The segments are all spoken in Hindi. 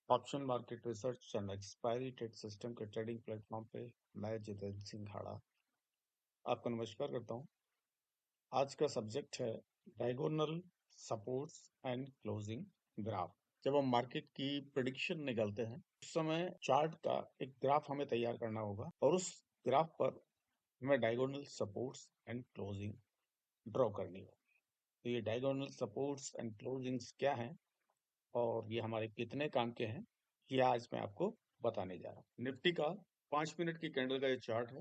Option market research and expiry trade system के ट्रेडिंग प्लेटफॉर्म पे मैं जितेंद्र सिंघाड़ा आपको नमस्कार करता हूँ। आज का सब्जेक्ट है diagonal supports and closing graph. जब हम मार्केट की प्रेडिक्शन निकालते हैं उस समय चार्ट का एक ग्राफ हमें तैयार करना होगा और उस ग्राफ पर हमें diagonal supports and closing draw करनी होगी। तो ये डायगोनल सपोर्ट्स एंड क्लोजिंग्स क्या हैं और ये हमारे कितने काम के हैं, ये आज मैं आपको बताने जा रहा हूँ। निफ्टी का 5 मिनट की कैंडल का ये चार्ट है,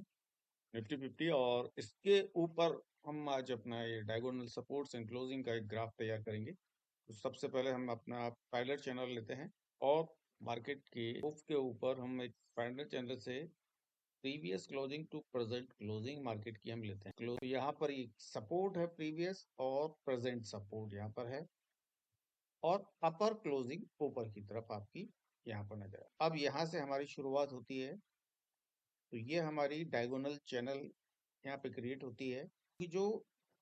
निफ्टी 50, और इसके ऊपर हम आज अपना ये डायगोनल सपोर्ट्स एंड क्लोजिंग का एक ग्राफ तैयार करेंगे। तो सबसे पहले हम अपना पैरेलल चैनल लेते हैं और मार्केट के मूव के ऊपर हम एक पैरेलल चैनल से previous closing to present closing market की हम लेते हैं। तो यहाँ पर ये सपोर्ट है, प्रीवियस और प्रेजेंट सपोर्ट यहाँ पर है, और अपर क्लोजिंग ऊपर की तरफ आपकी यहाँ पर नजर है। अब यहाँ से हमारी शुरुआत होती है, तो ये हमारी डायगोनल चैनल यहाँ पे क्रिएट होती है कि जो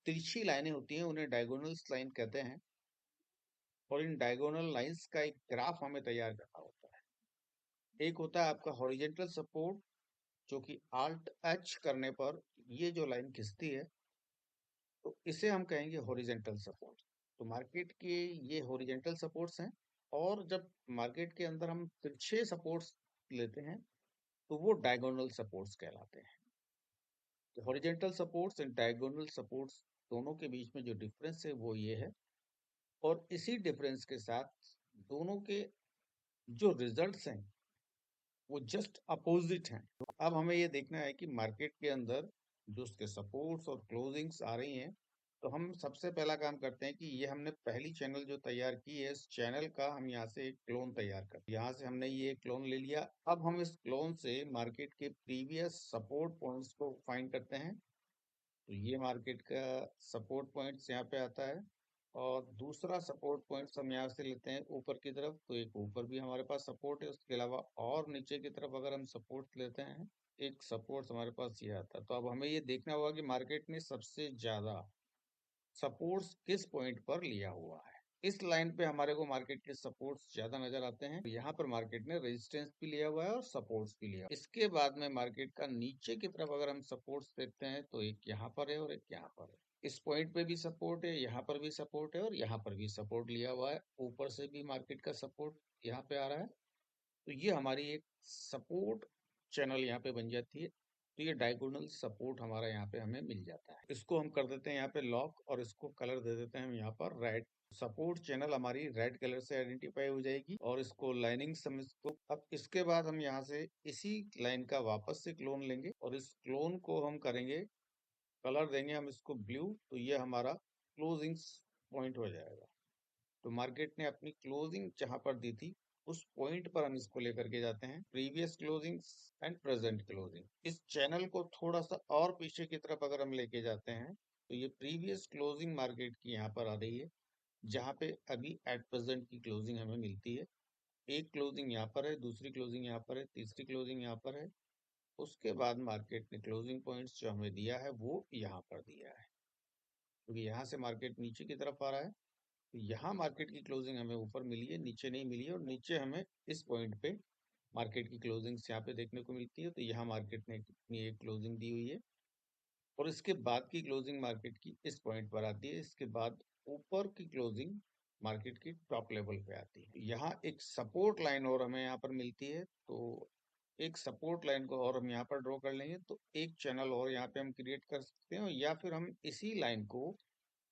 तिरछी लाइनें होती हैं उन्हें डायगोनल लाइन कहते हैं, और इन डायगोनल लाइंस का एक ग्राफ हमें तैयार करना होता है। एक होता है आपका हॉरिजेंटल सपोर्ट, जो कि आल्ट एच करने पर ये जो लाइन खिंचती है तो इसे हम कहेंगे हॉरिजेंटल सपोर्ट। तो मार्केट के ये हॉरिजेंटल सपोर्ट्स हैं, और जब मार्केट के अंदर हम तिरछे सपोर्ट्स लेते हैं तो वो डायगोनल सपोर्ट्स कहलाते हैं। तो horizontal supports and diagonal supports दोनों के बीच में जो डिफरेंस है वो ये है, और इसी डिफरेंस के साथ दोनों के जो रिजल्ट्स हैं वो जस्ट अपोजिट हैं। अब हमें ये देखना है कि मार्केट के अंदर जो उसके सपोर्ट्स और क्लोजिंग्स आ रही हैं, तो हम सबसे पहला काम करते हैं कि ये हमने पहली चैनल जो तैयार की है, इस चैनल का हम यहाँ से एक क्लोन तैयार करते हैं। यहाँ से हमने ये क्लोन ले लिया। अब हम इस क्लोन से मार्केट के प्रीवियस सपोर्ट पॉइंट्स को फाइंड करते हैं। तो ये मार्केट का सपोर्ट पॉइंट्स यहाँ पे आता है, और दूसरा सपोर्ट पॉइंट्स हम यहाँ से लेते हैं ऊपर की तरफ। तो एक ऊपर भी हमारे पास सपोर्ट है, उसके अलावा और नीचे की तरफ अगर हम सपोर्ट लेते हैं, एक सपोर्ट हमारे पास ये आता है। तो अब हमें ये देखना होगा कि मार्केट ने सबसे ज्यादा सपोर्ट्स किस पॉइंट पर लिया हुआ है। इस लाइन पे हमारे को मार्केट के सपोर्ट्स ज्यादा नजर आते हैं। यहाँ पर मार्केट ने रेजिस्टेंस भी लिया हुआ है और सपोर्ट्स भी लिया। इसके बाद में मार्केट का नीचे की तरफ अगर हम सपोर्ट्स देखते हैं तो एक यहाँ पर है और एक यहाँ पर है। इस पॉइंट पे भी सपोर्ट है, यहाँ पर भी सपोर्ट है, और यहाँ पर भी सपोर्ट लिया हुआ है। ऊपर से भी मार्केट का सपोर्ट यहाँ पे आ रहा है। तो ये हमारी एक सपोर्ट चैनल यहाँ पे बन जाती है। तो ये डायगोनल सपोर्ट हमारा यहाँ पे हमें मिल जाता है। इसको हम कर देते हैं यहाँ पे लॉक, और इसको कलर दे देते हैं हम यहाँ पर रेड। सपोर्ट चैनल हमारी रेड कलर से आइडेंटिफाई हो जाएगी, और इसको लाइनिंग समझ को। अब इसके बाद हम यहाँ से इसी लाइन का वापस से क्लोन लेंगे, और इस क्लोन को हम करेंगे, कलर देंगे हम इसको ब्लू। तो ये हमारा क्लोजिंग पॉइंट हो जाएगा। तो मार्केट ने अपनी क्लोजिंग जहां पर दी थी उस पॉइंट पर हम इसको लेकर के जाते हैं, previous closing and present closing. इस चैनल को थोड़ा सा और पीछे की तरफ अगर हम लेके जाते हैं तो ये प्रीवियस क्लोजिंग मार्केट की यहाँ पर आ रही है, जहां पे अभी एट प्रेजेंट की क्लोजिंग हमें मिलती है। एक क्लोजिंग यहाँ पर है, दूसरी क्लोजिंग यहाँ पर है, तीसरी क्लोजिंग यहाँ पर है। उसके बाद मार्केट ने क्लोजिंग पॉइंट्स जो हमें दिया है वो यहाँ पर दिया है, क्योंकि यहाँ से मार्केट नीचे की तरफ आ रहा है। तो यहाँ मार्केट की क्लोजिंग हमें ऊपर मिली है, नीचे नहीं मिली है, और नीचे हमें इस पॉइंट पे मार्केट की क्लोजिंग्स यहाँ पे देखने को मिलती है। तो यहाँ मार्केट ने कितनी एक क्लोजिंग दी हुई है, और इसके बाद की क्लोजिंग मार्केट की इस पॉइंट पर आती है। इसके बाद ऊपर की क्लोजिंग मार्केट की टॉप लेवल पे आती है। यहाँ एक सपोर्ट लाइन और हमें यहाँ पर मिलती है, तो एक सपोर्ट लाइन को और हम यहाँ पर ड्रॉ कर लेंगे। तो एक चैनल और यहाँ पे हम क्रिएट कर सकते हैं, या फिर हम इसी लाइन को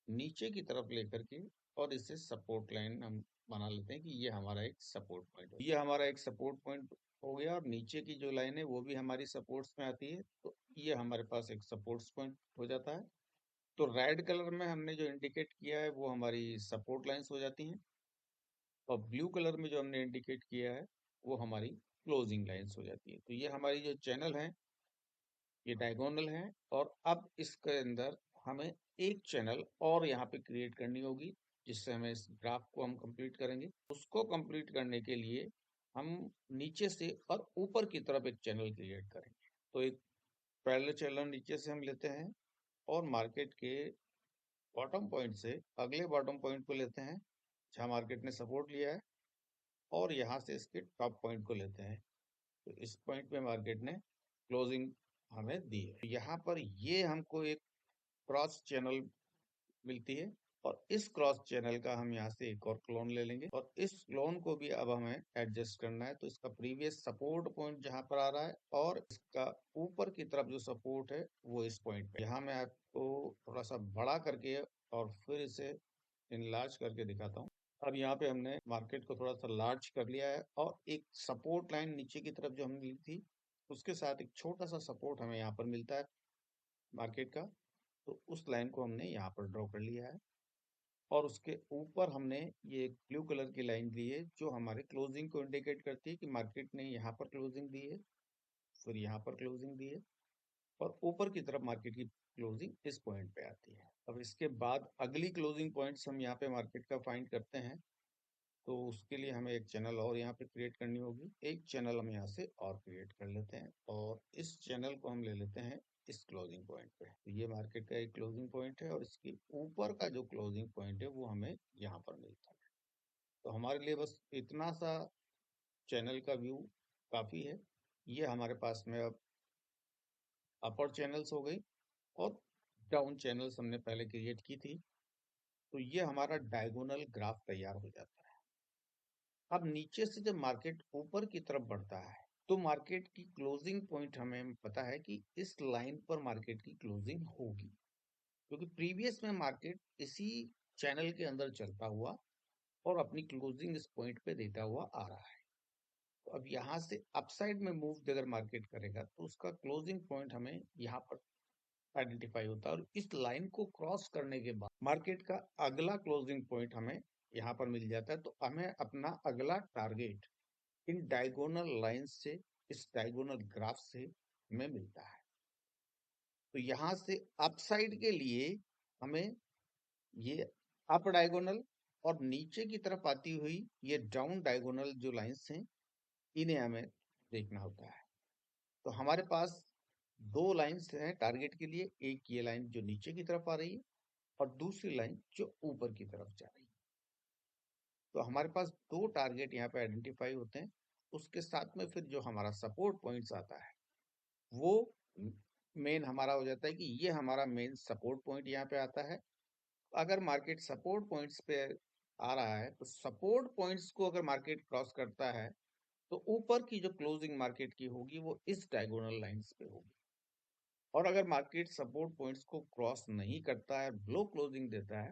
नीचे की तरफ लेकर के और इससे सपोर्ट लाइन हम बना लेते हैं कि ये हमारा एक सपोर्ट पॉइंट है। ये हमारा एक सपोर्ट पॉइंट हो गया, और नीचे की जो लाइन है वो भी हमारी सपोर्ट्स में आती है। तो ये हमारे पास एक सपोर्ट्स पॉइंट हो जाता है। तो रेड कलर में हमने जो इंडिकेट किया है वो हमारी सपोर्ट लाइंस हो जाती हैं, और ब्लू कलर में जो हमने इंडिकेट किया है वो हमारी क्लोजिंग लाइंस हो जाती है। तो ये हमारी जो चैनल है ये डायगोनल है, और अब इसके अंदर हमें एक चैनल और यहाँ पे क्रिएट करनी होगी, जिससे हमें इस ग्राफ को हम कंप्लीट करेंगे। उसको कंप्लीट करने के लिए हम नीचे से और ऊपर की तरफ एक चैनल क्रिएट करेंगे। तो एक पैरेलल चैनल नीचे से हम लेते हैं, और मार्केट के बॉटम पॉइंट से अगले बॉटम पॉइंट को लेते हैं जहाँ मार्केट ने सपोर्ट लिया है, और यहाँ से इसके टॉप पॉइंट को लेते हैं, तो इस पॉइंट पे मार्केट ने क्लोजिंग हमें दी है। यहाँ पर ये हमको एक क्रॉस चैनल मिलती है और इस क्रॉस चैनल का हम यहाँ से एक और क्लोन ले लेंगे और इस क्लोन को भी अब हमें एडजस्ट करना है। तो इसका प्रीवियस सपोर्ट पॉइंट जहाँ पर आ रहा है और इसका ऊपर की तरफ जो सपोर्ट है वो इस पॉइंट पे। यहाँ मैं आपको थोड़ा सा बड़ा करके और फिर इसे इनलार्ज करके दिखाता हूँ। अब यहाँ पे हमने मार्केट को थोड़ा सा लार्ज कर लिया है और एक सपोर्ट लाइन नीचे की तरफ जो हमने ली थी उसके साथ एक छोटा सा सपोर्ट हमें यहाँ पर मिलता है मार्केट का, तो उस लाइन को हमने यहाँ पर ड्रॉ कर लिया है और उसके ऊपर हमने ये एक ब्लू कलर की लाइन ली है जो हमारे क्लोजिंग को इंडिकेट करती है कि मार्केट ने यहाँ पर क्लोजिंग दी है, फिर यहाँ पर क्लोजिंग दी है और ऊपर की तरफ मार्केट की क्लोजिंग इस पॉइंट पे आती है। अब इसके बाद अगली क्लोजिंग पॉइंट्स हम यहाँ पे मार्केट का फाइंड करते हैं, तो उसके लिए हमें एक चैनल और यहाँ पे क्रिएट करनी होगी। एक चैनल हम यहाँ से और क्रिएट कर लेते हैं और इस चैनल को हम ले लेते हैं इस क्लोजिंग पॉइंट पे। तो ये मार्केट का एक क्लोजिंग पॉइंट है और इसके ऊपर का जो क्लोजिंग पॉइंट है वो हमें यहाँ पर मिलता है। तो हमारे लिए बस इतना सा चैनल का व्यू काफी है। ये हमारे पास में अब अपर चैनल्स हो गई और डाउन चैनल्स हमने पहले क्रिएट की थी, तो ये हमारा डायगोनल ग्राफ तैयार हो जाता है। अब नीचे से जब मार्केट ऊपर की तरफ बढ़ता है तो मार्केट की क्लोजिंग पॉइंट हमें पता है कि इस लाइन पर मार्केट की क्लोजिंग होगी, क्योंकि प्रीवियस में मार्केट इसी चैनल के अंदर चलता हुआ और अपनी क्लोजिंग इस पॉइंट पे देता हुआ आ रहा है। तो अब यहाँ से अपसाइड में मूव अगर मार्केट करेगा तो उसका क्लोजिंग पॉइंट हमें यहाँ पर आइडेंटिफाई होता है और इस लाइन को क्रॉस करने के बाद मार्केट का अगला क्लोजिंग पॉइंट हमें यहाँ पर मिल जाता है। तो हमें अपना अगला टारगेट इन डायगोनल लाइंस से, इस डायगोनल ग्राफ से हमें मिलता है। तो यहाँ से अपसाइड के लिए हमें ये अप डायगोनल और नीचे की तरफ आती हुई ये डाउन डायगोनल जो लाइंस हैं इन्हें हमें देखना होता है। तो हमारे पास दो लाइंस हैं टारगेट के लिए, एक ये लाइन जो नीचे की तरफ आ रही है और दूसरी लाइन जो ऊपर की तरफ जा रही है। तो हमारे पास दो टारगेट यहाँ पे आइडेंटिफाई होते हैं। उसके साथ में फिर जो हमारा सपोर्ट पॉइंट्स आता है वो मेन हमारा हो जाता है कि ये हमारा मेन सपोर्ट पॉइंट यहाँ पे आता है। अगर मार्केट सपोर्ट पॉइंट्स पे आ रहा है तो सपोर्ट पॉइंट्स को अगर मार्केट क्रॉस करता है तो ऊपर की जो क्लोजिंग मार्केट की होगी वो इस डायगोनल लाइंस पे होगी। और अगर मार्केट सपोर्ट पॉइंट्स को क्रॉस नहीं करता है, ब्लो क्लोजिंग देता है,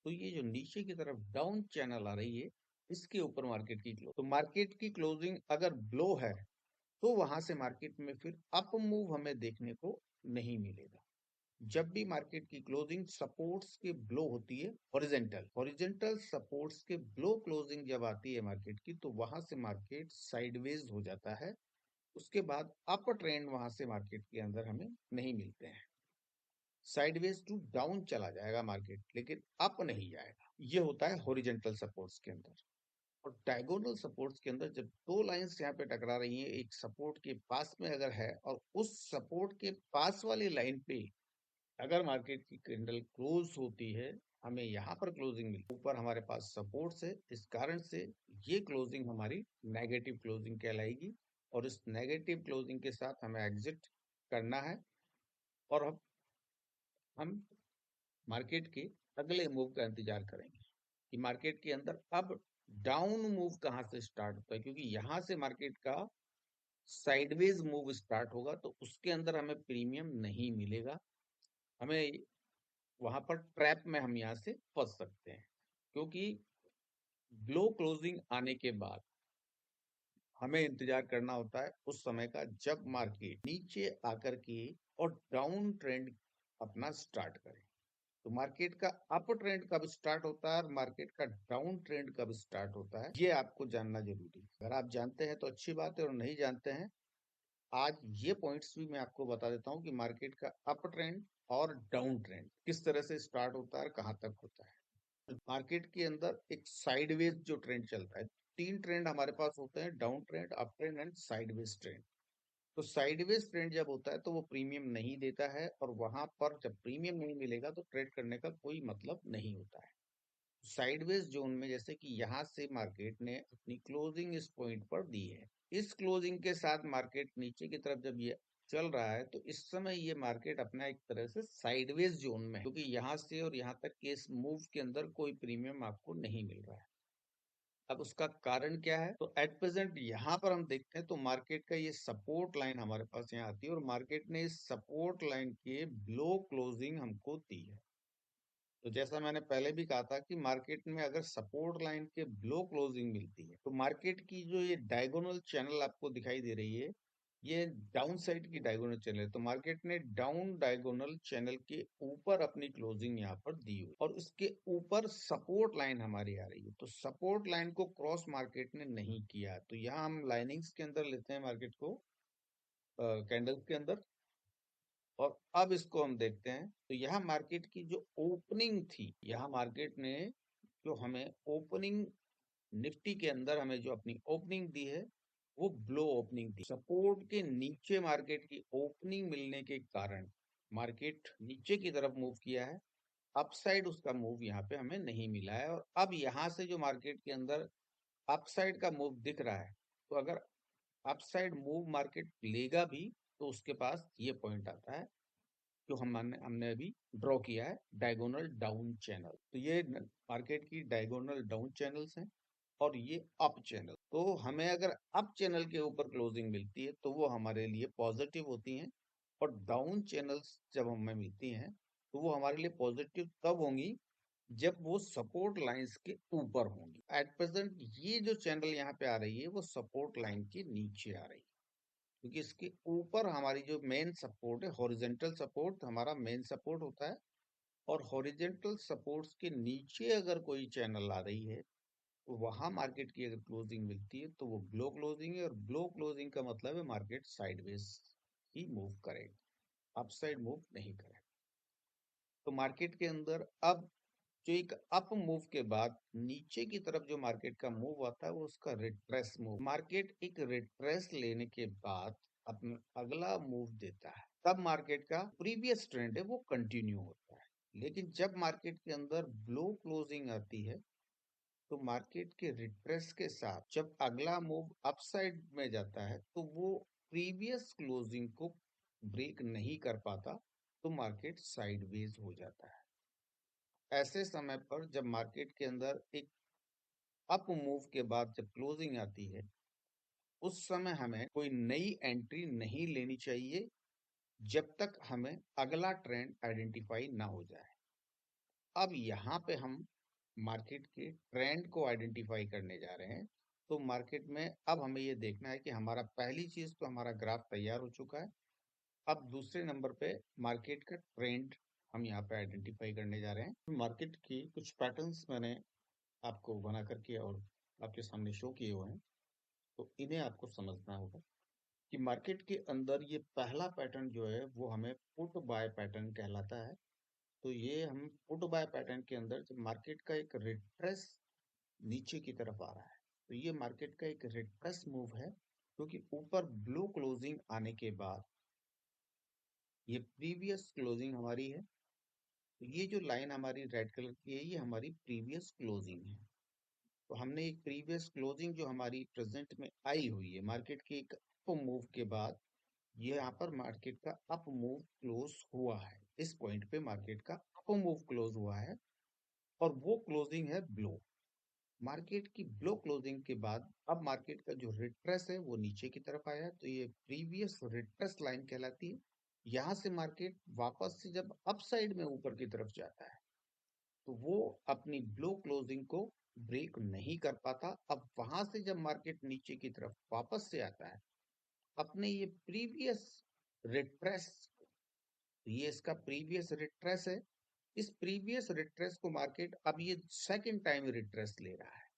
तो ये जो नीचे की तरफ डाउन चैनल आ रही है इसके ऊपर मार्केट की क्लोज, तो मार्केट की क्लोजिंग अगर ब्लो है तो वहां से मार्केट में फिर अप मूव हमें देखने को नहीं मिलेगा। जब भी मार्केट की क्लोजिंग सपोर्ट्स के ब्लो होती है, हॉरिजेंटल हॉरिजेंटल सपोर्ट्स के ब्लो क्लोजिंग जब आती है मार्केट की, तो वहां से मार्केट साइडवेज हो जाता है। उसके बाद अप ट्रेंड वहां से मार्केट के अंदर हमें नहीं मिलते हैं। साइडवेज टू डाउन चला जाएगा मार्केट, लेकिन अप नहीं जाएगा। ये होता है हॉरिजेंटल सपोर्ट्स के अंदर। और डायगोनल सपोर्ट्स के अंदर जब दो लाइंस यहाँ पे टकरा रही हैं, एक सपोर्ट के पास में अगर है और उस सपोर्ट के पास वाली लाइन पे अगर मार्केट की कैंडल क्लोज होती है, हमें यहाँ पर क्लोजिंग मिलती है, ऊपर हमारे पास सपोर्ट्स है, इस कारण से ये क्लोजिंग हमारी नेगेटिव क्लोजिंग कहलाएगी और इस नेगेटिव क्लोजिंग के साथ हमें एग्जिट करना है। और अब हम मार्केट के अगले मूव का इंतजार करेंगे कि मार्केट के अंदर अब डाउन मूव कहाँ से स्टार्ट होता है, क्योंकि यहाँ से मार्केट का साइडवेज मूव स्टार्ट होगा तो उसके अंदर हमें प्रीमियम नहीं मिलेगा। हमें वहां पर ट्रैप में हम यहाँ से फंस सकते हैं, क्योंकि ब्लो क्लोजिंग आने के बाद हमें इंतजार करना होता है उस समय का जब मार्केट नीचे आकर के और डाउन ट्रेंड अपना स्टार्ट करे। तो मार्केट का अप ट्रेंड कब स्टार्ट होता है और मार्केट का डाउन ट्रेंड कब स्टार्ट होता है, ये आपको जानना जरूरी है। अगर आप जानते हैं तो अच्छी बात है और नहीं जानते हैं, आज ये पॉइंट्स भी मैं आपको बता देता हूँ कि मार्केट का अप ट्रेंड और डाउन ट्रेंड किस तरह से स्टार्ट होता है और कहाँ तक होता है। मार्केट के अंदर एक साइडवेज जो ट्रेंड चलता है, तीन ट्रेंड हमारे पास होते हैं, down trend, up trend and sideways trend. तो साइडवेज ट्रेंड जब होता है तो वो प्रीमियम नहीं देता है और वहां पर जब प्रीमियम नहीं मिलेगा तो ट्रेड करने का कोई मतलब नहीं होता है। साइडवेज जोन में, जैसे कि यहाँ से मार्केट ने अपनी क्लोजिंग इस पॉइंट पर दी है, इस क्लोजिंग के साथ मार्केट नीचे की तरफ जब ये चल रहा है, तो इस समय ये मार्केट अपना एक तरह से साइडवेज जोन में है, क्योंकि यहाँ से और यहाँ तक के इस मूव के अंदर कोई प्रीमियम आपको नहीं मिल रहा है। अब उसका कारण क्या है? तो एट प्रेजेंट यहाँ पर हम देखते हैं तो मार्केट का ये सपोर्ट लाइन हमारे पास यहाँ आती है, और मार्केट ने इस सपोर्ट लाइन के बिलो क्लोजिंग हमको दी है। तो जैसा मैंने पहले भी कहा था कि मार्केट में अगर सपोर्ट लाइन के बिलो क्लोजिंग मिलती है, तो मार्केट की जो ये डायगोनल चैनल आपको दिखाई दे रही है, ये डाउन साइड की डायगोनल चैनल है। तो मार्केट ने डाउन डायगोनल चैनल के ऊपर अपनी क्लोजिंग यहाँ पर दी हुई, और उसके ऊपर सपोर्ट लाइन हमारी आ रही है। तो सपोर्ट लाइन को क्रॉस मार्केट ने नहीं किया, तो यहाँ हम लाइनिंग्स के अंदर लेते हैं मार्केट को, कैंडल्स के अंदर, और अब इसको हम देखते हैं। तो यहाँ मार्केट की जो ओपनिंग थी, यहाँ मार्केट ने जो हमें ओपनिंग, निफ्टी के अंदर हमें जो अपनी ओपनिंग दी है, वो ब्लो ओपनिंग दी। सपोर्ट के नीचे मार्केट की ओपनिंग मिलने के कारण मार्केट नीचे की तरफ मूव किया है, अपसाइड उसका मूव यहाँ पे हमें नहीं मिला है। और अब यहाँ से जो मार्केट के अंदर अपसाइड का मूव दिख रहा है, तो अगर अपसाइड मूव मार्केट लेगा भी, तो उसके पास ये पॉइंट आता है जो हमने हमने अभी ड्रॉ किया है, डायगोनल डाउन चैनल। तो ये मार्केट की डायगोनल डाउन चैनल्स हैं, और ये अप चैनल। तो हमें अगर अप चैनल के ऊपर क्लोजिंग मिलती है तो वो हमारे लिए पॉजिटिव होती हैं, और डाउन चैनल्स जब हमें मिलती हैं तो वो हमारे लिए पॉजिटिव तब होंगी जब वो सपोर्ट लाइंस के ऊपर होंगी। एट प्रेजेंट ये जो चैनल यहाँ पे आ रही है, वो सपोर्ट लाइन के नीचे आ रही है, क्योंकि इसके ऊपर हमारी जो मेन सपोर्ट है, हॉरिजेंटल सपोर्ट हमारा मेन सपोर्ट होता है, और हॉरिजेंटल सपोर्ट्स के नीचे अगर कोई चैनल आ रही है, तो वहां मार्केट की अगर क्लोजिंग मिलती है तो वो ब्लो क्लोजिंग है, और ब्लो क्लोजिंग का मतलब है मार्केट साइडवेज ही मूव करेगा, अपसाइड मूव नहीं करेगा। तो मार्केट के अंदर अब जो एक अप मूव के बाद नीचे की तरफ जो मार्केट का मूव आता है, वो उसका रिट्रेस मूव। मार्केट एक रिट्रेस लेने के बाद अपना अगला मूव देता है, तब मार्केट का प्रीवियस ट्रेंड है वो कंटिन्यू होता है। लेकिन जब मार्केट के अंदर ब्लो क्लोजिंग आती है, तो मार्केट के रिट्रेस के साथ जब अगला मूव अपसाइड में जाता है, तो वो प्रीवियस क्लोजिंग को ब्रेक नहीं कर पाता, तो मार्केट साइडवेज हो जाता है। ऐसे समय पर जब मार्केट के अंदर एक अप मूव के बाद जब क्लोजिंग आती है, उस समय हमें कोई नई एंट्री नहीं लेनी चाहिए, जब तक हमें अगला ट्रेंड आइडेंटिफाई ना हो जाए। अब यहाँ पे हम मार्केट के ट्रेंड को आइडेंटिफाई करने जा रहे हैं। तो मार्केट में अब हमें ये देखना है कि हमारा पहली चीज तो हमारा ग्राफ तैयार हो चुका है। अब दूसरे नंबर पे मार्केट का ट्रेंड हम यहाँ पे आइडेंटिफाई करने जा रहे हैं। मार्केट की कुछ पैटर्न्स मैंने आपको बना करके और आपके सामने शो किए हुए हैं, तो इन्हें आपको समझना होगा कि मार्केट के अंदर ये पहला पैटर्न जो है वो हमें पुट बाय पैटर्न कहलाता है। तो ये हम पुट बाय पैटर्न के अंदर जब मार्केट का एक रिट्रेस नीचे की तरफ आ रहा है, तो ये मार्केट का एक रिट्रेस मूव है, क्योंकि ऊपर ब्लू क्लोजिंग आने के बाद ये प्रीवियस क्लोजिंग हमारी है। तो ये जो लाइन हमारी रेड कलर की है, ये हमारी प्रीवियस क्लोजिंग है। तो हमने एक प्रीवियस क्लोजिंग जो हमारी प्रेजेंट में आई हुई है मार्केट के एक अप मूव के बाद, ये यहाँ पर मार्केट का अप मूव क्लोज हुआ है, इस पॉइंट पे मार्केट का अप मूव क्लोज हुआ है, और वो क्लोजिंग है ब्लो। मार्केट की ब्लो क्लोजिंग के बाद अब मार्केट का जो रिट्रेस है वो नीचे की तरफ आया है, तो ये प्रीवियस रिट्रेस लाइन कहलाती है। यहाँ से मार्केट वापस से जब अपसाइड में ऊपर की तरफ जाता है, तो वो अपनी ब्लो क्लोजिंग को ब्रेक नहीं कर पाता। अब वहां से जब मार्केट नीचे की तरफ वापस से आता है अपने ये प्रीवियस रिट्रेस, ये इसका प्रीवियस रिट्रेस है, इस प्रीवियस रिट्रेस को मार्केट अब ये सेकंड टाइम रिट्रेस ले रहा है।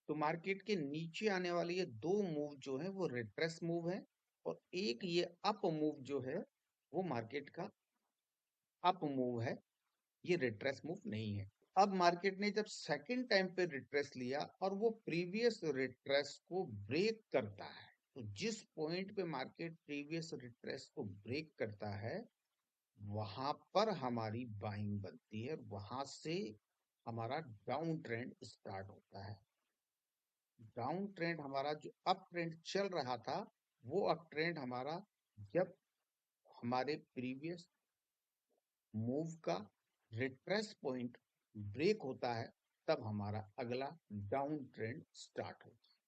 तो मार्केट के नीचे आने वाले ये दो मूव जो है वो रिट्रेस मूव है, और एक ये अप मूव जो है वो मार्केट का अप मूव है, ये रिट्रेस मूव नहीं है। अब मार्केट ने जब सेकंड टाइम पे रिट्रेस लिया और वो प्रीवियस रिट्रेस को ब्रेक करता है, तो जिस पॉइंट पे मार्केट प्रीवियस रिट्रेस को ब्रेक करता है, वहां पर हमारी बाइंग बनती है, वहां से हमारा डाउन ट्रेंड स्टार्ट होता है। डाउन ट्रेंड हमारा जो अप ट्रेंड चल रहा था, वो अप ट्रेंड हमारा जब हमारे प्रीवियस मूव का रिट्रेस पॉइंट ब्रेक होता है, तब हमारा अगला डाउन ट्रेंड स्टार्ट होता है।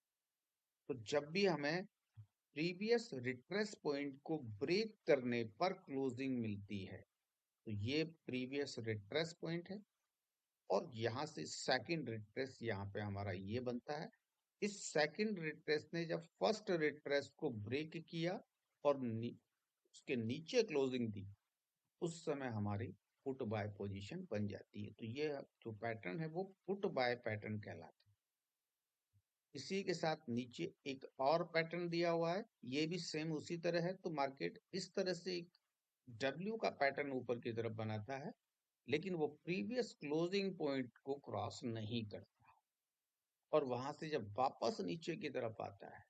तो जब भी हमें प्रीवियस रिट्रेस पॉइंट को ब्रेक करने पर क्लोजिंग मिलती है, तो ये प्रीवियस रिट्रेस पॉइंट है, और यहाँ से सेकंड रिट्रेस यहाँ पे हमारा ये बनता है। इस सेकंड रिट्रेस ने जब फर्स्ट रिट्रेस को ब्रेक किया और उसके नीचे क्लोजिंग दी, उस समय हमारी पुट बाय पोजीशन बन जाती है। तो ये जो पैटर्न है वो पुट बाय पैटर्न कहलाता है। इसी के साथ नीचे एक और पैटर्न दिया हुआ है, ये भी सेम उसी तरह है। तो मार्केट इस तरह से एक डब्ल्यू का पैटर्न ऊपर की तरफ बनाता है, लेकिन वो प्रीवियस क्लोजिंग पॉइंट को क्रॉस नहीं करता, और वहां से जब वापस नीचे की तरफ आता है,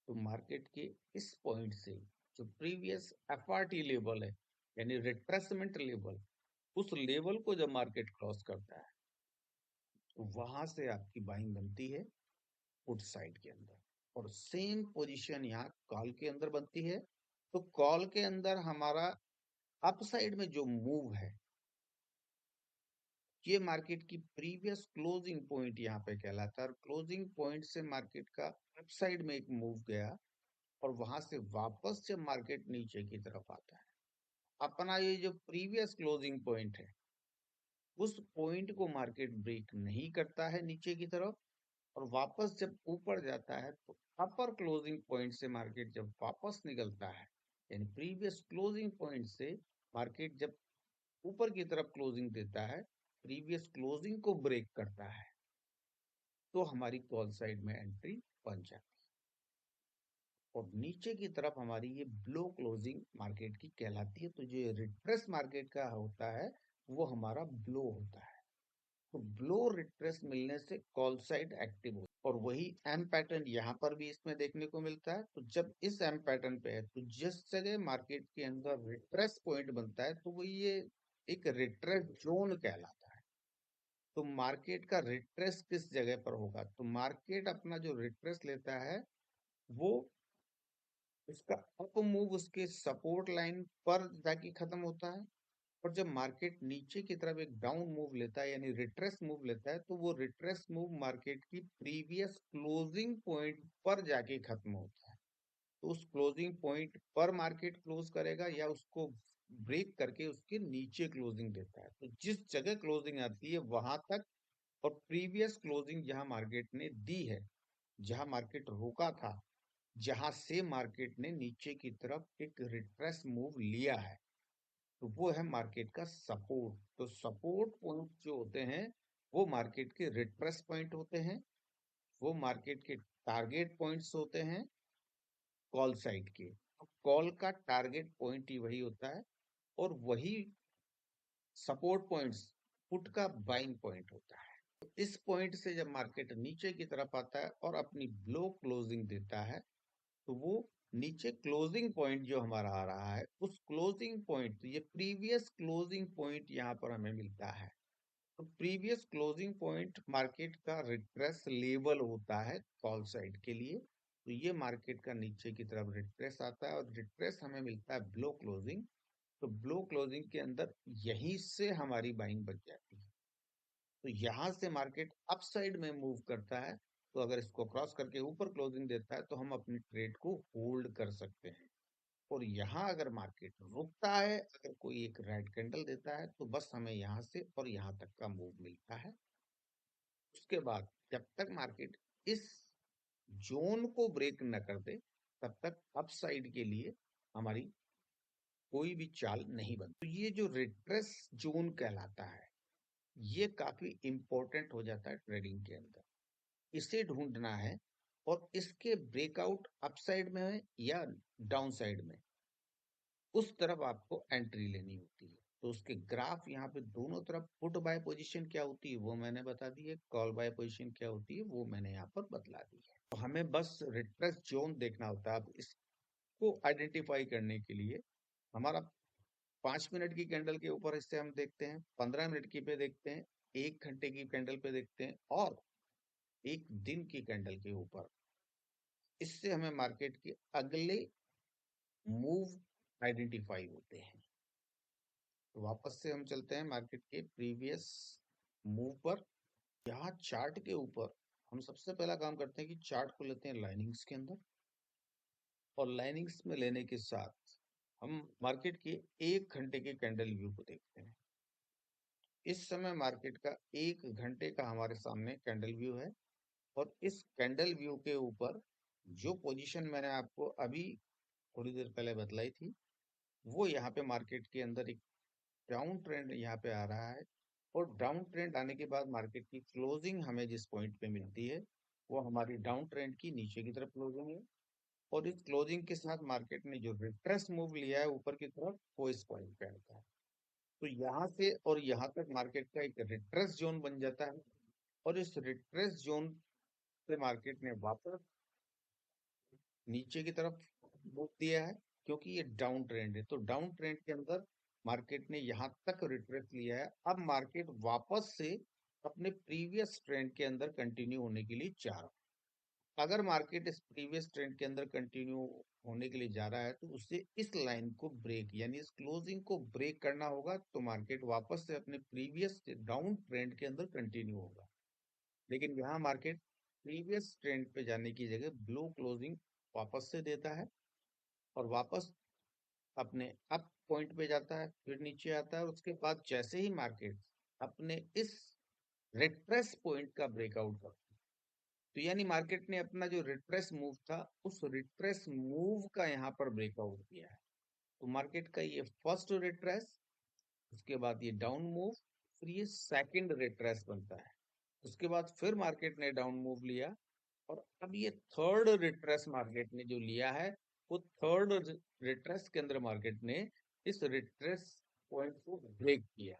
तो मार्केट के इस पॉइंट से जो प्रीवियस एफआरटी लेवल है, यानी रिट्रेसमेंट लेवल, उस लेवल को जब मार्केट क्रॉस करता है, तो वहां से आपकी बाइंग बनती है पुट साइड के अंदर। और सेम पोजीशन यहाँ कॉल के अंदर बनती है। तो कॉल के अंदर हमारा अप साइड में जो मूव है, ये मार्केट की प्रीवियस क्लोजिंग पॉइंट यहाँ पे कहलाता है, और क्लोजिंग पॉइंट से मार्केट का अप साइड में एक मूव गया, और वहां से वापस जब मार्केट नीचे की तरफ आता है, अपना ये जो प्रीवियस क्लोजिंग पॉइंट है, उस पॉइंट को मार्केट ब्रेक नहीं करता है नीचे की तरफ, और वापस जब ऊपर जाता है, तो अपर क्लोजिंग पॉइंट से मार्केट जब वापस निकलता है, यानी प्रीवियस क्लोजिंग पॉइंट से मार्केट जब ऊपर की तरफ क्लोजिंग देता है, प्रीवियस क्लोजिंग को ब्रेक करता है, तो हमारी कॉल साइड में एंट्री बन जाती है। और नीचे की तरफ हमारी ये ब्लो क्लोजिंग मार्केट की कहलाती है। तो जो रिट्रेस मार्केट का होता है, वो हमारा ब्लो होता है। तो ब्लो रिट्रेस मिलने से कॉल साइड एक्टिव होती है, और वही एम पैटर्न यहाँ पर भी इसमें देखने को मिलता है। तो जब इस एम पैटर्न पे है, तो जिस जगह मार्केट के अंदर रिट्रेस पॉइंट बनता है, तो वो ये एक रिट्रेस जोन कहलाता है। तो मार्केट का रिट्रेस किस जगह पर होगा? तो मार्केट अपना जो रिट्रेस लेता है, वो उसका अप मूव उसके सपोर्ट लाइन पर जाके खत्म होता है। और जब मार्केट नीचे की तरफ एक डाउन मूव लेता है, यानी रिट्रेस मूव लेता है, तो वो रिट्रेस मूव मार्केट की प्रीवियस क्लोजिंग पॉइंट पर जाके खत्म होता है। तो उस क्लोजिंग पॉइंट पर मार्केट क्लोज करेगा, या उसको ब्रेक करके उसके नीचे क्लोजिंग देता है। तो जिस जगह क्लोजिंग आती है वहां तक, और प्रीवियस क्लोजिंग जहां मार्केट ने दी है, जहां मार्केट रुका था, जहां से मार्केट ने नीचे की तरफ एक रिट्रेस मूव लिया है, तो वो है मार्केट का सपोर्ट। तो सपोर्ट पॉइंट जो होते हैं, वो मार्केट के रिट्रेस पॉइंट होते हैं, वो मार्केट के टारगेट पॉइंट्स होते हैं कॉल साइड के। तो कॉल का टारगेट पॉइंट ही वही होता है, और वही सपोर्ट पॉइंट्स पुट का बाइंग पॉइंट होता है। तो इस पॉइंट से जब मार्केट नीचे की तरफ आता है और अपनी ब्लो क्लोजिंग देता है, तो वो नीचे क्लोजिंग पॉइंट जो हमारा आ रहा है, उस क्लोजिंग पॉइंट, तो ये प्रीवियस क्लोजिंग पॉइंट यहाँ पर हमें मिलता है। तो प्रीवियस क्लोजिंग पॉइंट मार्केट का रिट्रेस लेवल होता है कॉल साइड के लिए। तो ये मार्केट का नीचे की तरफ रिट्रेस आता है, और रिट्रेस हमें मिलता है ब्लो क्लोजिंग। तो ब्लो क्लोजिंग के अंदर यहीं से हमारी बाइंग बच जाती है। तो यहाँ से मार्केट अप साइड में मूव करता है, तो अगर इसको क्रॉस करके ऊपर क्लोजिंग देता है, तो हम अपनी ट्रेड को होल्ड कर सकते हैं। और यहाँ अगर मार्केट रुकता है, अगर कोई एक रेड कैंडल देता है, तो बस हमें यहाँ से और यहाँ तक का मूव मिलता है। उसके बाद जब तक मार्केट इस जोन को ब्रेक न कर दे, तब तक अप साइड के लिए हमारी कोई भी चाल नहीं बनती। तो ये जो रिट्रेस जोन कहलाता है, ये काफी इंपॉर्टेंट हो जाता है ट्रेडिंग के अंदर। इसे ढूंढना है, और इसके ब्रेकआउट अपसाइड में है या डाउन साइड में, उस तरफ आपको एंट्री लेनी होती है। तो उसके ग्राफ यहाँ पे दोनों तरफ पुट बाय पोजीशन क्या होती है वो मैंने बता दी है, कॉल बाय पोजीशन क्या होती है वो मैंने यहाँ पर बतला दी है। तो हमें बस रिट्रेस जोन देखना होता है। अब इसको आइडेंटिफाई करने के लिए हमारा 5 मिनट की कैंडल के ऊपर हिस्से हम देखते हैं, 15 मिनट की पे देखते हैं, 1 घंटे की कैंडल पे देखते हैं और 1 दिन की कैंडल के ऊपर। इससे हमें मार्केट के अगले मूव आइडेंटिफाई होते हैं। तो वापस से हम चलते हैं मार्केट के प्रीवियस मूव पर। यहाँ चार्ट के ऊपर हम सबसे पहला काम करते हैं कि चार्ट को लेते हैं लाइनिंग्स के अंदर, और लाइनिंग्स में लेने के साथ हम मार्केट के 1 घंटे के कैंडल व्यू को देखते हैं। इस समय मार्केट का 1 घंटे का हमारे सामने कैंडल व्यू है, और इस कैंडल व्यू के ऊपर जो पोजीशन मैंने आपको अभी थोड़ी देर पहले बतलाई थी, वो यहाँ पे मार्केट के अंदर एक डाउन ट्रेंड यहाँ पे आ रहा है। और डाउन ट्रेंड आने के बाद मार्केट की क्लोजिंग हमें जिस पॉइंट पे मिलती है वो हमारी डाउन ट्रेंड की नीचे की तरफ क्लोजिंग है, और इस क्लोजिंग के साथ मार्केट ने जो रिट्रेस मूव लिया है ऊपर की तरफ वो इस पॉइंट पे आता है। तो यहाँ से और यहाँ तक मार्केट का एक रिट्रेस जोन बन जाता है, और इस रिट्रेस जोन से मार्केट ने वापस नीचे की तरफ मूव दिया है, क्योंकि ये डाउन ट्रेंड है। तो डाउन ट्रेंड के अंदर मार्केट ने यहाँ तक रिट्रेस लिया है। अब मार्केट वापस से अपने प्रीवियस ट्रेंड के अंदर कंटिन्यू होने के लिए जा रहा है। अगर मार्केट इस प्रीवियस ट्रेंड के अंदर कंटिन्यू होने के लिए जा रहा है तो उससे इस लाइन को ब्रेक यानी इस क्लोजिंग को ब्रेक करना होगा, तो मार्केट वापस से अपने प्रीवियस डाउन ट्रेंड के अंदर कंटिन्यू होगा। लेकिन यहाँ मार्केट प्रीवियस ट्रेंड पे जाने की जगह ब्लो क्लोजिंग वापस से देता है, और वापस अपने अप पॉइंट पे जाता है, फिर नीचे आता है। उसके बाद जैसे ही मार्केट अपने इस रिट्रेस पॉइंट का ब्रेकआउट करता है, तो यानी मार्केट ने अपना जो रिट्रेस मूव था उस रिट्रेस मूव का यहाँ पर ब्रेकआउट किया है। तो मार्केट का ये फर्स्ट रिट्रेस, उसके बाद ये डाउन मूव, फिर ये सेकंड रिट्रेस बनता है। उसके बाद फिर मार्केट ने डाउन मूव लिया, और अब ये थर्ड रिट्रेस मार्केट ने जो लिया है वो थर्ड रिट्रेस के अंदर मार्केट ने इस रिट्रेस पॉइंट को ब्रेक किया।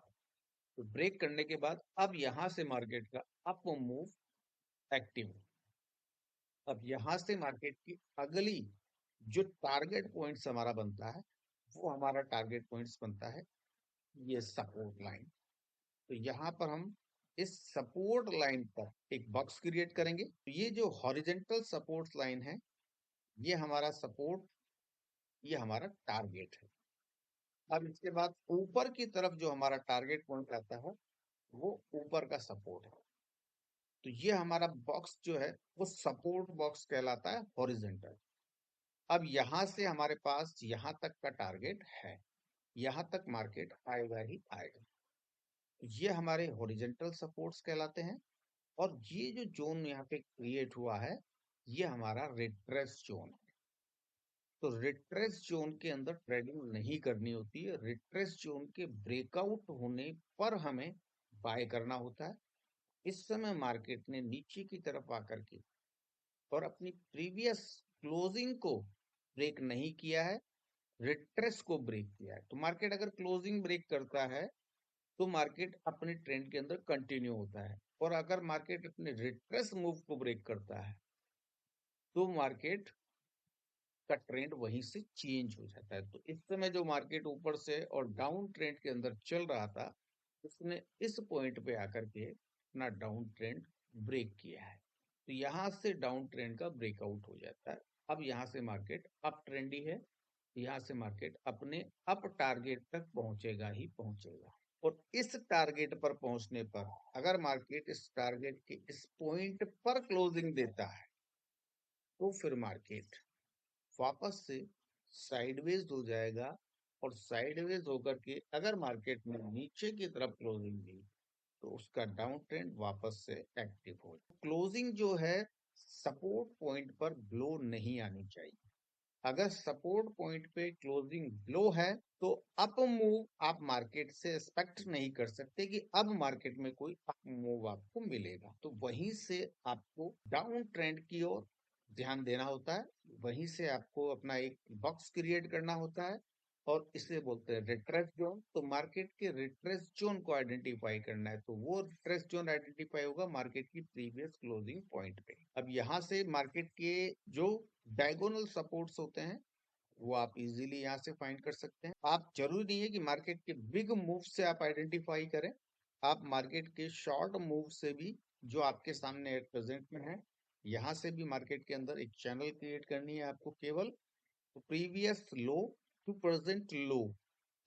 तो ब्रेक करने के बाद अब यहां से मार्केट का अप मूव एक्टिव है। अब यहां से मार्केट की अगली जो टारगेट पॉइंट्स हमारा बनता है वो हमारा टारगेट पॉइंट्स बनता है ये सपोर्ट लाइन। तो यहाँ पर हम इस सपोर्ट लाइन पर एक बॉक्स क्रिएट करेंगे। तो ये जो हॉरिजेंटल सपोर्ट लाइन है ये हमारा सपोर्ट, ये हमारा टारगेट है। अब इसके बाद ऊपर की तरफ जो हमारा टारगेट पॉइंट आता है वो ऊपर का सपोर्ट है। तो ये हमारा बॉक्स जो है वो सपोर्ट बॉक्स कहलाता है, हॉरिजेंटल। अब यहां से हमारे पास यहां तक का टारगेट है, यहां तक मार्केट आएगा ही आएगा। तो ये हमारे हॉरिजेंटल सपोर्ट्स कहलाते हैं। और ये जो जोन यहाँ पे क्रिएट हुआ है ये हमारा रिट्रेस जोन है। तो रिट्रेस जोन के अंदर ट्रेडिंग नहीं करनी होती है। रिट्रेस जोन के ब्रेकआउट होने पर हमें बाय करना होता है। इस समय मार्केट ने नीचे की तरफ आकर के और अपनी प्रीवियस क्लोजिंग को ब्रेक नहीं किया है, रिट्रेस को ब्रेक किया है। तो मार्केट अगर क्लोजिंग ब्रेक करता है तो मार्केट अपने ट्रेंड के अंदर कंटिन्यू होता है, और अगर मार्केट अपने रिट्रेस मूव को ब्रेक करता है तो मार्केट का ट्रेंड वहीं से चेंज हो जाता है। तो इस समय जो मार्केट ऊपर से और डाउन ट्रेंड के अंदर चल रहा था उसने इस पॉइंट पे आकर के अपना डाउन ट्रेंड ब्रेक किया है। तो यहाँ से डाउन ट्रेंड का ब्रेकआउट हो जाता है। अब यहाँ से मार्केट अप ट्रेंडी है, यहाँ से मार्केट अपने अप टारगेट तक पहुंचेगा ही पहुंचेगा। और इस टारगेट पर पहुंचने पर अगर मार्केट इस टारगेट के इस पॉइंट पर क्लोजिंग देता है तो फिर मार्केट वापस से साइडवेज हो जाएगा, और साइडवेज होकर के अगर मार्केट में नीचे की तरफ क्लोजिंग दी तो उसका डाउन ट्रेंड वापस से एक्टिव हो। क्लोजिंग जो है सपोर्ट पॉइंट पर ब्लो नहीं आनी चाहिए। अगर सपोर्ट पॉइंट पे क्लोजिंग लो है तो अप मूव आप मार्केट से एक्सपेक्ट नहीं कर सकते कि अब मार्केट में कोई अप मूव आपको मिलेगा। तो वहीं से आपको डाउन ट्रेंड की ओर ध्यान देना होता है, वहीं से आपको अपना एक बॉक्स क्रिएट करना होता है, और इसे बोलते हैं रिट्रेस जोन। तो मार्केट के रिट्रेस जोन को आइडेंटिफाई करना है, तो वो रिट्रेस जोन आइडेंटिफाई होगा मार्केट की प्रीवियस क्लोजिंग पॉइंट पे। अब यहाँ से मार्केट के जो डायगोनल सपोर्ट्स होते हैं वो आप इजीली यहाँ से फाइंड कर सकते हैं। आप जरूरी नहीं है कि मार्केट के बिग मूव से आप आइडेंटिफाई करें, आप मार्केट के शॉर्ट मूव से भी, जो आपके सामने एट प्रेजेंट में है, यहाँ से भी मार्केट के अंदर एक चैनल क्रिएट करनी है आपको। केवल प्रीवियस लो टू प्रेजेंट लो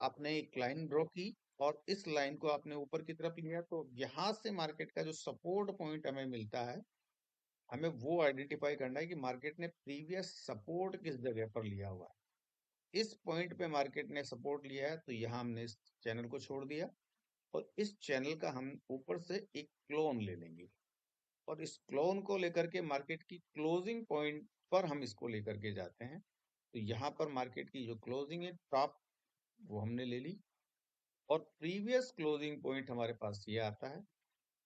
आपने एक लाइन ड्रॉ की और इस लाइन को आपने ऊपर की तरफ लिया, तो यहाँ से मार्केट का जो सपोर्ट पॉइंट हमें मिलता है, हमें वो आइडेंटिफाई करना है कि मार्केट ने प्रीवियस सपोर्ट किस जगह पर लिया हुआ है। इस पॉइंट पे मार्केट ने सपोर्ट लिया है, तो यहाँ हमने इस चैनल को छोड़ दिया और इस चैनल का हम ऊपर से एक क्लोन ले लेंगे और इस क्लोन को लेकर के मार्केट की क्लोजिंग पॉइंट पर हम इसको लेकर के जाते हैं। तो यहाँ पर मार्केट की जो क्लोजिंग है टॉप, वो हमने ले ली और प्रीवियस क्लोजिंग पॉइंट हमारे पास ये आता है।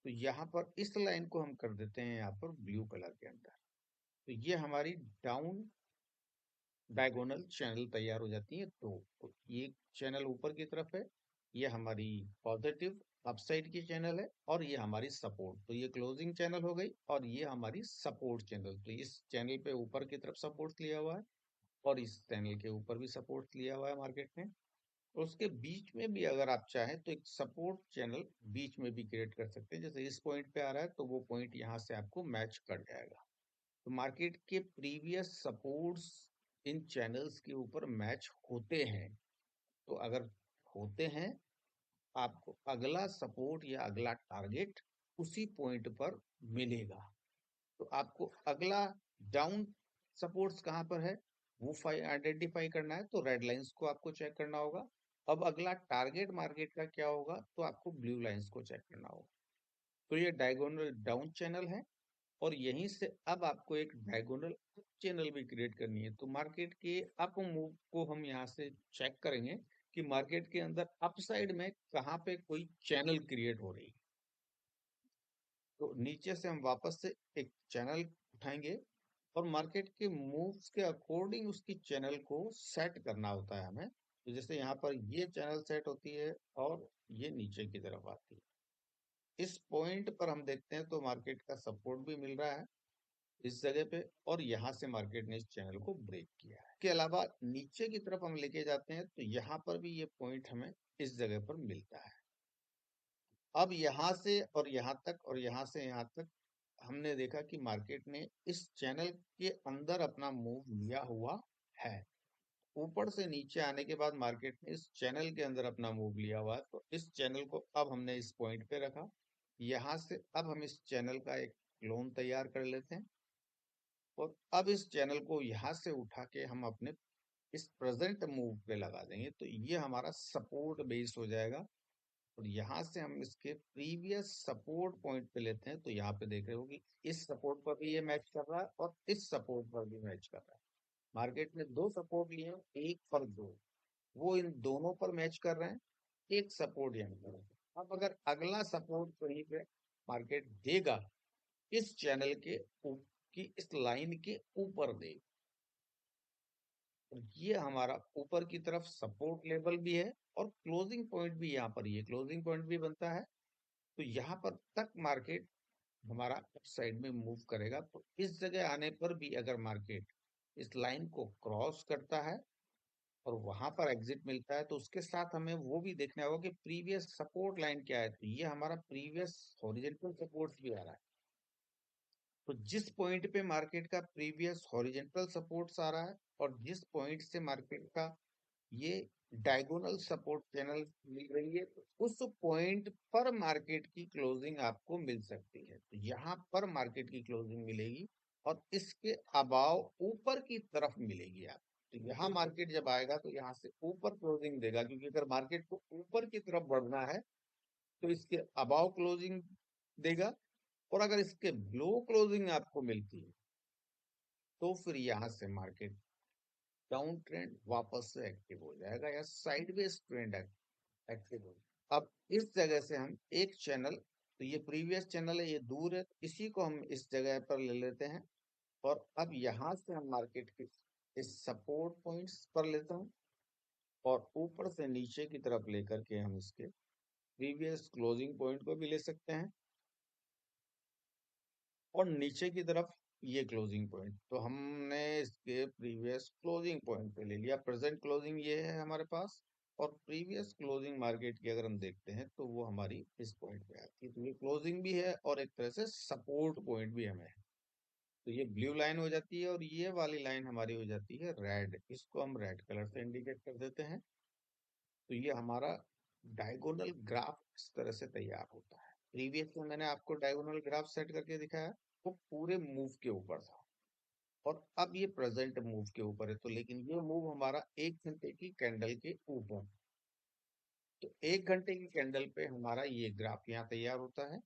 तो यहाँ पर इस लाइन को हम कर देते हैं यहाँ पर ब्लू कलर के अंदर। तो ये हमारी डाउन डायगोनल चैनल तैयार हो जाती है। तो ये चैनल ऊपर की तरफ है, ये हमारी पॉजिटिव अपसाइड की चैनल है और ये हमारी सपोर्ट। तो ये क्लोजिंग चैनल हो गई और ये हमारी सपोर्ट चैनल। तो इस चैनल पे ऊपर की तरफ सपोर्ट लिया हुआ है और इस चैनल के ऊपर भी सपोर्ट लिया हुआ है मार्केट ने। और उसके बीच में भी अगर आप चाहें तो एक सपोर्ट चैनल बीच में भी क्रिएट कर सकते हैं। जैसे इस पॉइंट पे आ रहा है तो वो पॉइंट यहाँ से आपको मैच कर जाएगा। तो मार्केट के प्रीवियस सपोर्ट्स इन चैनल्स के ऊपर मैच होते हैं। तो अगर होते हैं, आपको अगला सपोर्ट या अगला टारगेट उसी पॉइंट पर मिलेगा। तो आपको अगला डाउन सपोर्ट्स कहाँ पर है वो आइडेंटिफाई करना है, तो रेड लाइंस को आपको चेक करना होगा। अब अगला टारगेट मार्केट का क्या होगा, तो आपको ब्लू लाइंस को चेक करना होगा। तो ये डायगोनल डाउन चैनल है और यहीं से अब आपको एक डायगोनल अप चैनल भी क्रिएट करनी है। तो मार्केट के अप मूव को हम यहाँ से चेक करेंगे कि मार्केट के अंदर अपसाइड में कहाँ पे कोई चैनल क्रिएट हो रही है। तो नीचे से हम वापस से एक चैनल उठाएंगे और मार्केट के मूव्स के अकॉर्डिंग उसकी चैनल को सेट करना होता है हमें। तो जैसे यहाँ पर ये चैनल सेट होती है और ये नीचे की तरफ आती है। इस पॉइंट पर हम देखते हैं तो मार्केट का सपोर्ट भी मिल रहा है इस जगह पे और यहाँ से मार्केट ने इस चैनल को ब्रेक किया है। इसके अलावा नीचे की तरफ हम लेके जाते हैं तो यहाँ पर भी ये पॉइंट हमें इस जगह पर मिलता है। अब यहाँ से और यहाँ तक और यहाँ से यहाँ तक हमने देखा कि मार्केट ने इस चैनल के अंदर अपना मूव लिया हुआ है। ऊपर से नीचे आने के बाद मार्केट ने इस चैनल के अंदर अपना मूव लिया हुआ है। तो इस चैनल को अब हमने इस पॉइंट पे रखा। यहाँ से अब हम इस चैनल का एक क्लोन तैयार कर लेते हैं और अब इस चैनल को यहाँ से उठा के हम अपने इस प्रेजेंट मूव पे लगा देंगे। तो ये हमारा सपोर्ट बेस हो जाएगा और यहाँ से हम इसके प्रीवियस सपोर्ट पॉइंट पे लेते हैं। तो यहाँ पे देख रहे हो कि इस सपोर्ट पर भी ये मैच कर रहा है और इस सपोर्ट पर भी मैच कर रहा है। मार्केट ने दो सपोर्ट लिए हैं, एक पर दो, वो इन दोनों पर मैच कर रहे हैं। एक सपोर्ट यहाँ पर है। अब अगर अगला सपोर्ट कहीं पे मार्केट देगा, इस चैनल के की इस लाइन के ऊपर देगा, और ये हमारा ऊपर की तरफ सपोर्ट लेवल भी है और क्लोजिंग पॉइंट भी यहाँ पर ये क्लोजिंग पॉइंट भी बनता है। तो यहाँ पर तक मार्केट हमारा अप साइड में मूव करेगा। तो इस जगह आने पर भी अगर मार्केट इस लाइन को क्रॉस करता है और वहां पर एग्जिट मिलता है, तो उसके साथ हमें वो भी देखना होगा कि प्रीवियस सपोर्ट लाइन क्या है। तो ये हमारा प्रीवियस हॉरिजेंटल सपोर्ट भी आ रहा है। तो जिस पॉइंट पे मार्केट का प्रीवियस हॉरिजेंटल सपोर्ट्स आ रहा है और जिस पॉइंट से मार्केट का ये डायगोनल सपोर्ट चैनल मिल रही है, तो उस पॉइंट पर मार्केट की क्लोजिंग आपको मिल सकती है। तो यहाँ पर मार्केट की क्लोजिंग मिलेगी और इसके अबाव ऊपर की तरफ मिलेगी आप। तो यहाँ मार्केट जब आएगा तो यहाँ से ऊपर क्लोजिंग देगा, क्योंकि अगर मार्केट को ऊपर की तरफ बढ़ना है तो इसके अबाव क्लोजिंग देगा। और अगर इसके बिलो क्लोजिंग आपको मिलती है तो फिर यहाँ से मार्केट डाउन ट्रेंड वापस से एक्टिव हो जाएगा या साइडवेज ट्रेंड एक्टिव हो जाएगा। अब इस जगह से हम एक चैनल, तो ये प्रीवियस चैनल है, ये दूर है, तो इसी को हम इस जगह पर ले लेते हैं और अब यहाँ से हम मार्केट के इस सपोर्ट पॉइंट्स पर लेते हैं और ऊपर से नीचे की तरफ लेकर के हम इसके प्रीवियस क्लोजिंग पॉइंट को भी ले सकते हैं और नीचे की तरफ ये क्लोजिंग पॉइंट। तो हमने इसके प्रीवियस क्लोजिंग पॉइंट पे ले लिया। प्रेजेंट क्लोजिंग ये है हमारे पास और प्रीवियस क्लोजिंग मार्केट की अगर हम देखते हैं तो वो हमारी इस पॉइंट पे आती है। तो ये क्लोजिंग भी है और एक तरह से सपोर्ट पॉइंट भी हमें है। तो ये ब्लू लाइन हो जाती है और ये वाली लाइन हमारी हो जाती है रेड। इसको हम रेड कलर से इंडिकेट कर देते हैं। तो ये हमारा डायगोनल ग्राफ इस तरह से तैयार होता है। प्रीवियस में मैंने आपको डायगोनल ग्राफ सेट करके दिखाया, वो पूरे मूव के ऊपर था, और अब ये प्रेजेंट मूव के ऊपर है। तो लेकिन ये मूव हमारा 1 घंटे की कैंडल के ऊपर। तो 1 घंटे की कैंडल पे हमारा ये ग्राफ यहाँ तैयार होता है,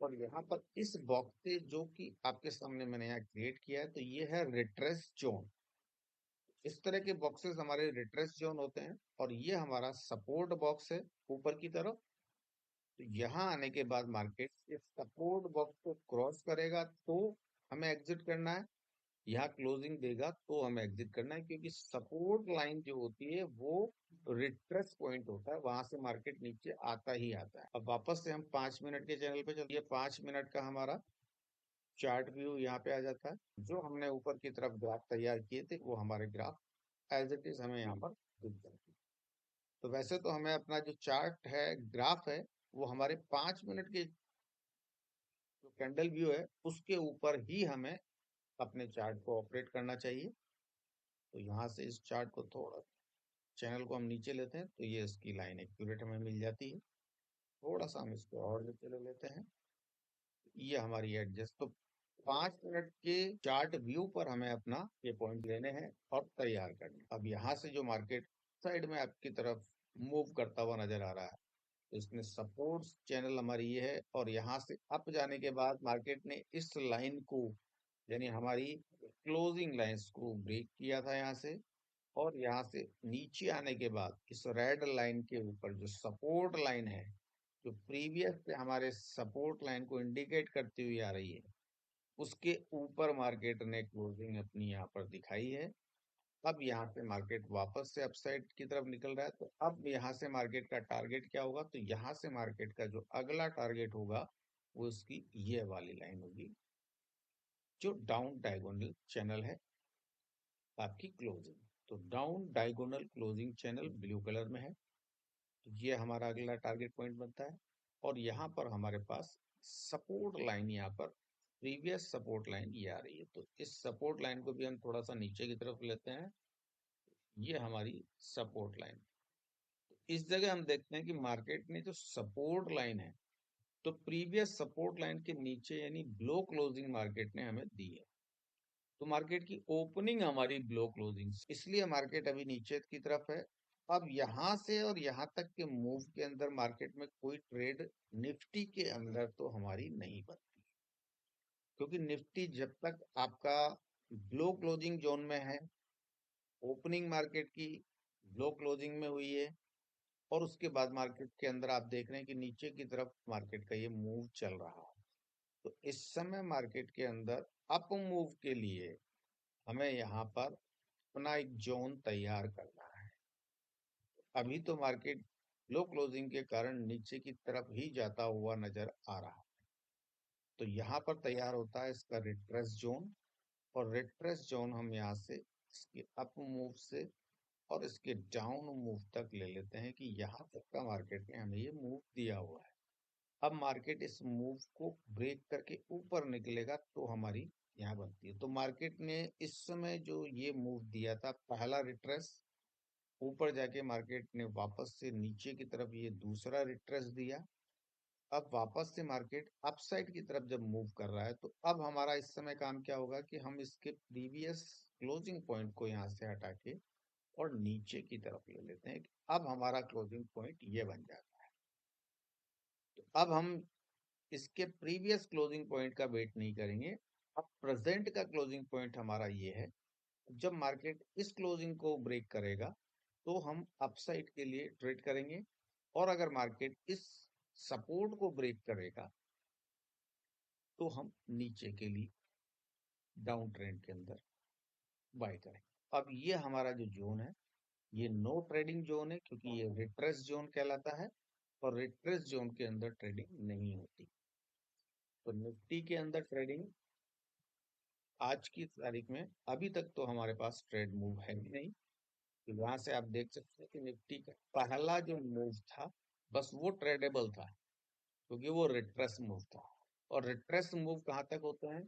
और यहाँ पर इस बॉक्स से जो कि आपके सामने मैंने यहाँ क्रिएट किया है, तो ये है रिट्रेस जोन। इस तरह के बॉक्सेस हमारे रिट्रेस जोन होते हैं, और ये हमारा सपोर्ट बॉक्स है ऊपर की तरफ। तो यहाँ आने के बाद मार्केट इस सपोर्ट बॉक्स को क्रॉस करेगा तो हमें एग्जिट करना है, यहाँ क्लोजिंग देगा तो हमें एग्जिट करना है, क्योंकि सपोर्ट लाइन जो होती है वो रिट्रेस पॉइंट होता है, वहां से मार्केट नीचे आता ही आता है। अब वापस से हम 5 मिनट के चैनल पे चलते हैं। 5 मिनट का हमारा चार्ट व्यू यहाँ पे आ जाता है। जो हमने ऊपर की तरफ ग्राफ तैयार किए थे वो हमारे ग्राफ एज इट इज हमें यहाँ पर दिख जाते हैं। तो वैसे तो हमें अपना जो चार्ट है, ग्राफ है, वो हमारे 5 मिनट के जो कैंडल व्यू है उसके ऊपर ही हमें अपने चार्ट को ऑपरेट करना चाहिए। तो यहाँ से इस चार्ट को थोड़ा, चैनल को हम नीचे लेते हैं तो ये इसकी लाइन एक्यूरेट हमें मिल जाती है। थोड़ा सा हम इसको और नीचे ले लेते हैं, ये हमारी एडजस्ट। तो 5 मिनट के चार्ट व्यू पर हमें अपना ये पॉइंट लेने हैं और तैयार करने हैं। अब यहाँ से जो मार्केट साइड में आपकी तरफ मूव करता हुआ नजर आ रहा है, तो इसमें सपोर्ट चैनल हमारी ये है, और यहाँ से अप जाने के बाद मार्केट ने इस लाइन को, यानी हमारी क्लोजिंग लाइंस को ब्रेक किया था यहाँ से, और यहाँ से नीचे आने के बाद इस रेड लाइन के ऊपर जो सपोर्ट लाइन है, जो प्रीवियस से हमारे सपोर्ट लाइन को इंडिकेट करती हुई आ रही है, उसके ऊपर मार्केट ने क्लोजिंग अपनी यहाँ पर दिखाई है। अब यहाँ से मार्केट वापस से अपसाइड की तरफ निकल रहा है। तो अब यहाँ से मार्केट का टारगेट क्या होगा? तो यहाँ से मार्केट का जो अगला टारगेट होगा वो उसकी ये वाली लाइन होगी, जो डाउन डायगोनल चैनल है आपकी क्लोजिंग। तो down diagonal closing channel blue colour में है, तो ये हमारा अगला टारगेट पॉइंट बनता है। और यहाँ पर हमारे पास सपोर्ट लाइन, यहाँ पर प्रीवियस सपोर्ट लाइन ये आ रही है। तो इस सपोर्ट लाइन को भी हम थोड़ा सा नीचे की तरफ लेते हैं, ये हमारी सपोर्ट लाइन। इस जगह हम देखते हैं कि मार्केट ने जो सपोर्ट लाइन है, तो प्रीवियस सपोर्ट लाइन के नीचे यानी ब्लो क्लोजिंग मार्केट ने हमें दी है। तो मार्केट की ओपनिंग हमारी ब्लो क्लोजिंग, इसलिए मार्केट अभी नीचे की तरफ है। अब यहाँ से और यहाँ तक के मूव के अंदर मार्केट में कोई ट्रेड निफ्टी के अंदर तो हमारी नहीं बनती, क्योंकि निफ्टी जब तक आपका ब्लो क्लोजिंग जोन में है, ओपनिंग मार्केट की ब्लो क्लोजिंग में हुई है, और उसके बाद मार्केट के अंदर आप देख रहे हैं कि नीचे की तरफ मार्केट का ये मूव चल रहा है। तो इस समय मार्केट के अंदर अप मूव के लिए हमें यहाँ पर अपना एक जोन तैयार करना है। अभी तो मार्केट लो क्लोजिंग के कारण नीचे की तरफ ही जाता हुआ नजर आ रहा है। तो यहाँ पर तैयार होता है इसका रिट्रेस जोन, और रिट्रेस जोन हम यहाँ से इसके अप मूव से और इसके डाउन मूव तक ले लेते हैं कि यहाँ तक का मार्केट ने हमें ये मूव दिया हुआ है। अब मार्केट इस मूव को ब्रेक करके ऊपर निकलेगा तो हमारी यहाँ बनती है। तो मार्केट ने इस समय जो ये मूव दिया था, पहला रिट्रेस, ऊपर जाके मार्केट ने वापस से नीचे की तरफ ये दूसरा रिट्रेस दिया। अब वापस से मार्केट अपसाइड की तरफ जब मूव कर रहा है, तो अब हमारा इस समय काम क्या होगा कि हम इसके प्रीवियस क्लोजिंग पॉइंट को यहाँ से हटा के और नीचे की तरफ ले लेते हैं। अब हमारा क्लोजिंग पॉइंट ये बन जाता है। तो अब हम इसके प्रीवियस क्लोजिंग पॉइंट का वेट नहीं करेंगे, अब प्रेजेंट का क्लोजिंग पॉइंट हमारा ये है। जब मार्केट इस क्लोजिंग को ब्रेक करेगा तो हम अपसाइड के लिए ट्रेड करेंगे, और अगर मार्केट इस सपोर्ट को ब्रेक करेगा तो हम नीचे के लिए डाउन ट्रेंड के अंदर बाय करेंगे। अब ये हमारा जो जोन है, ये नो ट्रेडिंग जोन है, क्योंकि ये रिट्रेस जोन कहलाता है, और रिट्रेस जोन के अंदर ट्रेडिंग नहीं होती। तो निफ्टी के अंदर ट्रेडिंग आज की तारीख में अभी तक तो हमारे पास ट्रेड मूव है ही नहीं, कि वहां से आप देख सकते हैं कि निफ्टी का पहला जो मूव था बस वो ट्रेडेबल था, क्योंकि वो रिट्रेस मूव था। और रिट्रेस मूव कहाँ तक होते हैं?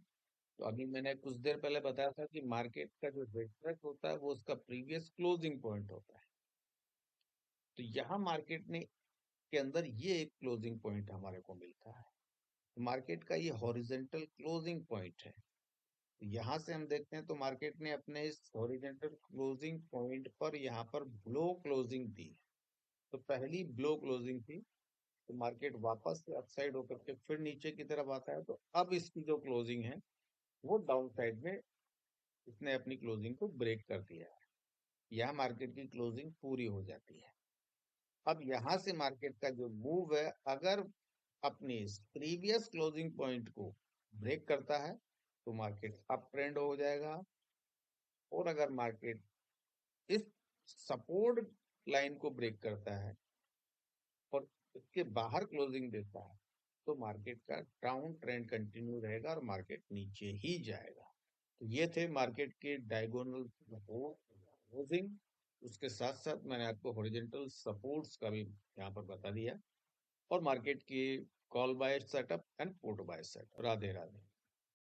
तो अभी मैंने कुछ देर पहले बताया था कि मार्केट का जो रिट्रेस होता है वो उसका प्रीवियस क्लोजिंग पॉइंट होता है। तो यहाँ मार्केट ने के अंदर ये एक क्लोजिंग पॉइंट हमारे को मिलता है। मार्केट का ये हॉरिजेंटल क्लोजिंग पॉइंट है। यहाँ से हम देखते हैं तो मार्केट ने अपने इस हॉरिजेंटल क्लोजिंग पॉइंट पर यहाँ पर ब्लो क्लोजिंग दी। तो पहली ब्लो क्लोजिंग थी, तो मार्केट वापस से अपसाइड होकर के फिर नीचे की तरफ आता है। तो अब इसकी जो क्लोजिंग है वो डाउन साइड में इसने अपनी क्लोजिंग को ब्रेक कर दिया है। यह मार्केट की क्लोजिंग पूरी हो जाती है। अब यहां से मार्केट का जो मूव है, अगर अपनी प्रीवियस क्लोजिंग पॉइंट को ब्रेक करता है तो मार्केट अप ट्रेंड हो जाएगा। और अगर मार्केट इस सपोर्ट लाइन को ब्रेक करता है और इसके बाहर क्लोजिंग देता है तो मार्केट का डाउन ट्रेंड कंटिन्यू रहेगा और मार्केट नीचे ही जाएगा। तो ये थे मार्केट के डायगोनल क्लोजिंग। उसके साथ साथ मैंने आपको हॉरिजॉन्टल सपोर्ट्स का भी यहाँ पर बता दिया, और मार्केट की call buy setup and put buy setup. Radhe Radhe.